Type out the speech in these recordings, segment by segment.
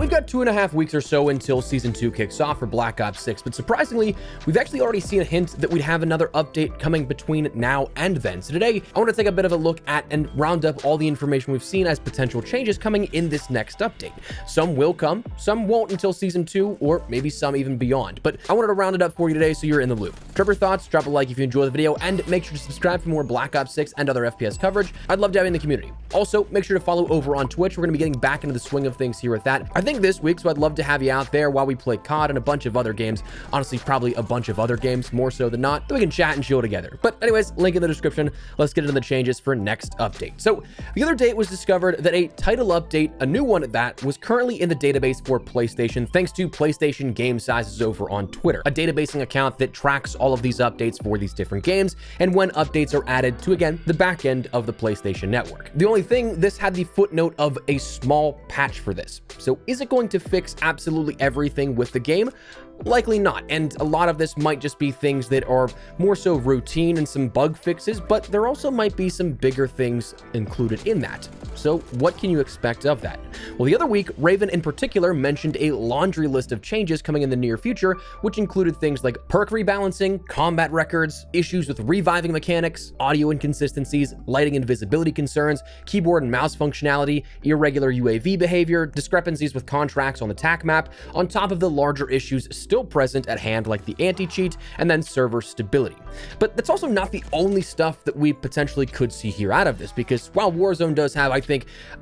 we've got 2.5 weeks or so until Season 2 kicks off for Black Ops 6, but surprisingly, we've actually already seen a hint that we'd have another update coming between now and then. So today, I want to take a bit of a look at and round up all the information we've seen as potential changes coming in this next update. Some will come, some won't until Season 2, or maybe some even beyond, but I wanted to round it up for you today so you're in the loop. Drop your thoughts, drop a like if you enjoy the video, and make sure to subscribe for more Black Ops 6 and other FPS coverage. I'd love to have you in the community. Also, make sure to follow over on Twitch. We're going to be getting back into the swing of things here with that, I think this week, so I'd love to have you out there while we play COD and a bunch of other games. Honestly, probably a bunch of other games, more so than not, that we can chat and chill together. But anyways, link in the description. Let's get into the changes for next update. So the other day it was discovered that a title update, a new one at that, was currently in the database for PlayStation thanks to PlayStation Game Sizes over on Twitter, a databasing account that tracks all of these updates for these different games and when updates are added to, again, the back end of the PlayStation Network. The only thing, this had the footnote of a small patch for this. So is it going to fix absolutely everything with the game? Likely not, and a lot of this might just be things that are more so routine and some bug fixes, but there also might be some bigger things included in that. So what can you expect of that? Well, the other week, Raven in particular mentioned a laundry list of changes coming in the near future, which included things like perk rebalancing, combat records, issues with reviving mechanics, audio inconsistencies, lighting and visibility concerns, keyboard and mouse functionality, irregular UAV behavior, discrepancies with contracts on the TAC map, on top of the larger issues still present at hand like the anti-cheat and then server stability. But that's also not the only stuff that we potentially could see here out of this, because while Warzone does have,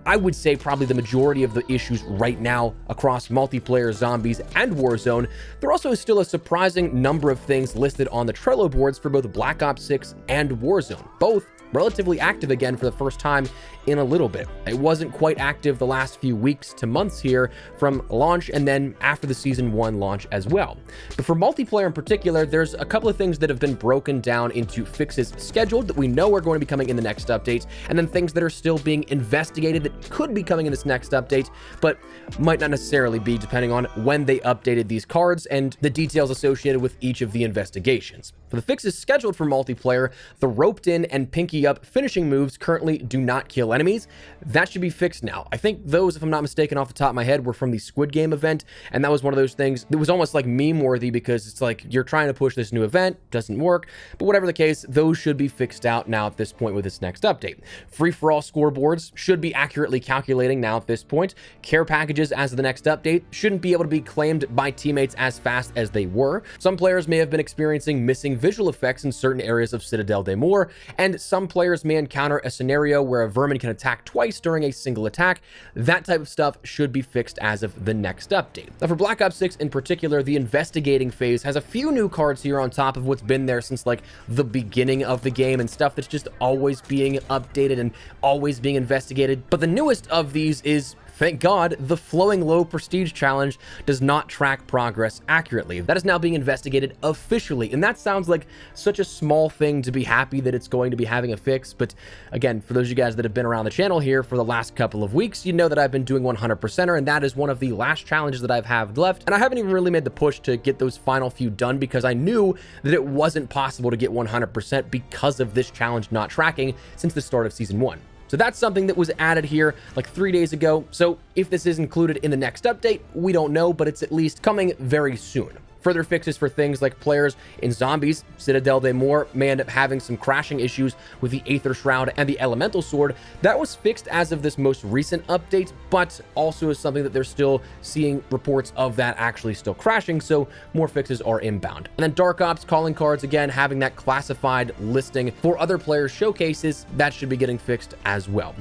I would say probably the majority of the issues right now across multiplayer, zombies, and Warzone, there also is still a surprising number of things listed on the Trello boards for both Black Ops 6 and Warzone, both relatively active again for the first time in a little bit. It wasn't quite active the last few weeks to months here from launch and then after the Season 1 launch as well. But for multiplayer in particular, there's a couple of things that have been broken down into fixes scheduled that we know are going to be coming in the next update, and then things that are still being investigated that could be coming in this next update, but might not necessarily be, depending on when they updated these cards and the details associated with each of the investigations. For the fixes scheduled for multiplayer, the roped in and pinky up finishing moves currently do not kill enemies. That should be fixed now. I think those, if I'm not mistaken off the top of my head, were from the Squid Game event, and that was one of those things that was almost like meme worthy, because it's like you're trying to push this new event, doesn't work, but whatever the case, those should be fixed out now at this point with this next update. Free-for-all scoreboards should be accurately calculating now at this point. Care packages as of the next update shouldn't be able to be claimed by teammates as fast as they were. Some players may have been experiencing missing visual effects in certain areas of Citadel de Mor, and some players may encounter a scenario where a vermin can attack twice during a single attack. That type of stuff should be fixed as of the next update. Now for Black Ops 6 in particular, the investigating phase has a few new cards here on top of what's been there since like the beginning of the game, and stuff that's just always being updated and always being investigated. But the newest of these is, thank God, the Flowing Low Prestige Challenge does not track progress accurately. That is now being investigated officially, and that sounds like such a small thing to be happy that it's going to be having a fix. But again, for those of you guys that have been around the channel here for the last couple of weeks, you know that I've been doing 100%er, and that is one of the last challenges that I've have left. And I haven't even really made the push to get those final few done, because I knew that it wasn't possible to get 100% because of this challenge not tracking since the start of Season 1. So that's something that was added here like 3 days ago. So if this is included in the next update, we don't know, but it's at least coming very soon. Further fixes for things like players in zombies, Citadel de Mor may end up having some crashing issues with the Aether Shroud and the Elemental Sword. That was fixed as of this most recent update, but also is something that they're still seeing reports of that actually still crashing, so more fixes are inbound. And then Dark Ops calling cards, again, having that classified listing for other players' showcases, that should be getting fixed as well.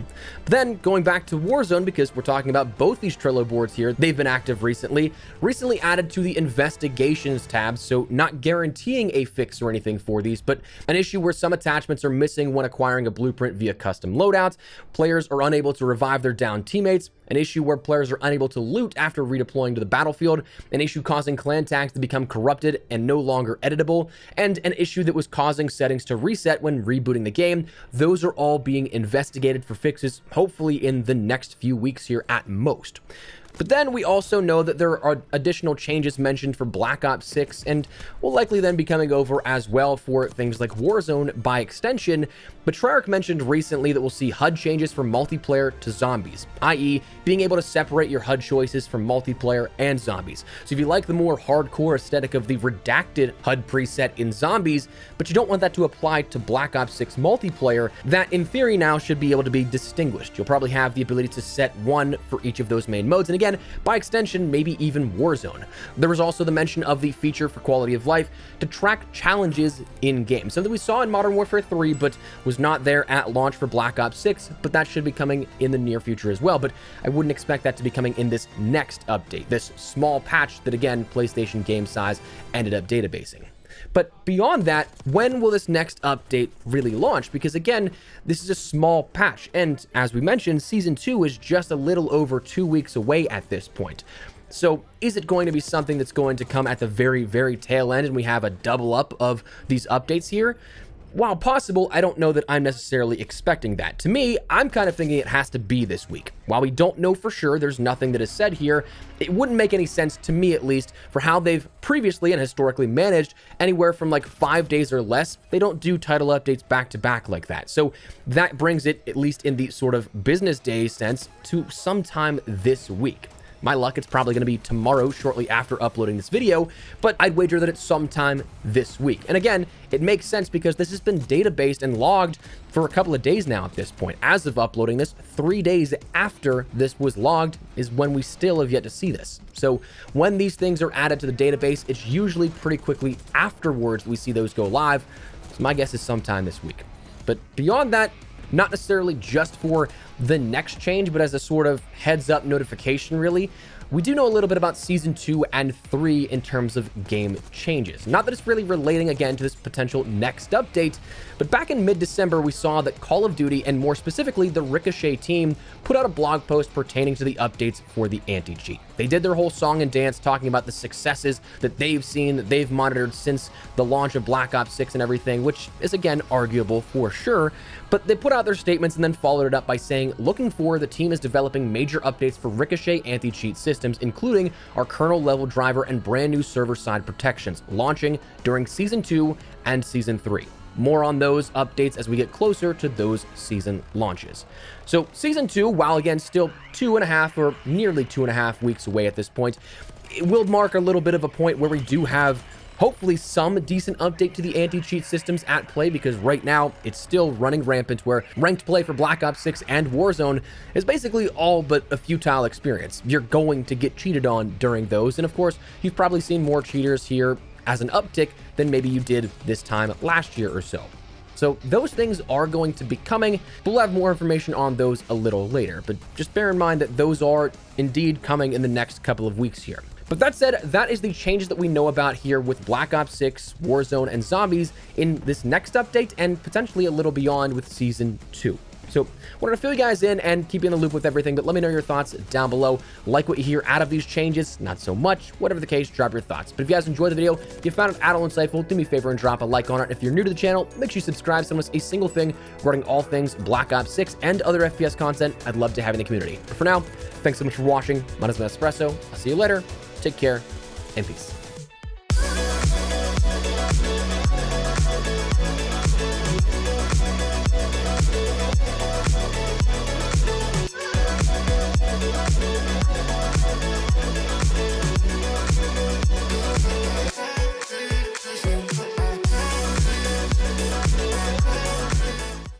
But then going back to Warzone, because we're talking about both these Trello boards here, they've been active recently added to the investigation tab, so not guaranteeing a fix or anything for these, but an issue where some attachments are missing when acquiring a blueprint via custom loadouts. Players are unable to revive their downed teammates. An issue where players are unable to loot after redeploying to the battlefield. An issue causing clan tags to become corrupted and no longer editable. And an issue that was causing settings to reset when rebooting the game. Those are all being investigated for fixes, hopefully in the next few weeks here at most. But then we also know that there are additional changes mentioned for Black Ops 6 and will likely then be coming over as well for things like Warzone by extension. But Treyarch mentioned recently that we'll see HUD changes from multiplayer to zombies, i.e. being able to separate your HUD choices from multiplayer and zombies. So if you like the more hardcore aesthetic of the redacted HUD preset in zombies, but you don't want that to apply to Black Ops 6 multiplayer, that in theory now should be able to be distinguished. You'll probably have the ability to set one for each of those main modes, and again, by extension, maybe even Warzone. There was also the mention of the feature for quality of life to track challenges in-game, something we saw in Modern Warfare 3, but was not there at launch for Black Ops 6, but that should be coming in the near future as well. But I wouldn't expect that to be coming in this next update, this small patch that, again, PlayStation Game Size ended up databasing. But beyond that, when will this next update really launch? Because again, this is a small patch, and as we mentioned, Season 2 is just a little over 2 weeks away at this point. So is it going to be something that's going to come at the very, very tail end and we have a double up of these updates here? While possible, I don't know that I'm necessarily expecting that. To me, I'm kind of thinking it has to be this week. While we don't know for sure, there's nothing that is said here, it wouldn't make any sense to me, at least, for how they've previously and historically managed anywhere from like 5 days or less. They don't do title updates back to back like that. So that brings it, at least in the sort of business day sense, to sometime this week. My luck, it's probably going to be tomorrow, shortly after uploading this video, but I'd wager that it's sometime this week. And again, it makes sense because this has been databased and logged for a couple of days now at this point. As of uploading this, 3 days after this was logged is when we still have yet to see this. So when these things are added to the database, it's usually pretty quickly afterwards we see those go live. So my guess is sometime this week. But beyond that, not necessarily just for the next change, but as a sort of heads up notification, really. We do know a little bit about Season 2 and 3 in terms of game changes. Not that it's really relating again to this potential next update, but back in mid-December, we saw that Call of Duty, and more specifically the Ricochet team, put out a blog post pertaining to the updates for the anti-cheat. They did their whole song and dance talking about the successes that they've seen, that they've monitored since the launch of Black Ops 6 and everything, which is again arguable for sure, but they put out their statements and then followed it up by saying, looking forward, the team is developing major updates for Ricochet anti-cheat systems, including our kernel level driver and brand new server-side protections, launching during Season 2 and Season 3. More on those updates as we get closer to those season launches. So Season 2, while again still 2.5 or nearly 2.5 weeks away at this point, it will mark a little bit of a point where we do have hopefully some decent update to the anti-cheat systems at play, because right now it's still running rampant where ranked play for Black Ops 6 and Warzone is basically all but a futile experience. You're going to get cheated on during those, and of course you've probably seen more cheaters here as an uptick than maybe you did this time last year or so. So those things are going to be coming. We'll have more information on those a little later, but just bear in mind that those are indeed coming in the next couple of weeks here. But that said, that is the changes that we know about here with Black Ops 6, Warzone, and Zombies in this next update, and potentially a little beyond with Season 2. So wanted to fill you guys in and keep you in the loop with everything, but let me know your thoughts down below. Like what you hear out of these changes, not so much. Whatever the case, drop your thoughts. But if you guys enjoyed the video, if you found it at all insightful, do me a favor and drop a like on it. If you're new to the channel, make sure you subscribe so you don't miss a single thing regarding all things Black Ops 6 and other FPS content. I'd love to have you in the community. But for now, thanks so much for watching. My name is Espresso. I'll see you later. Take care and peace.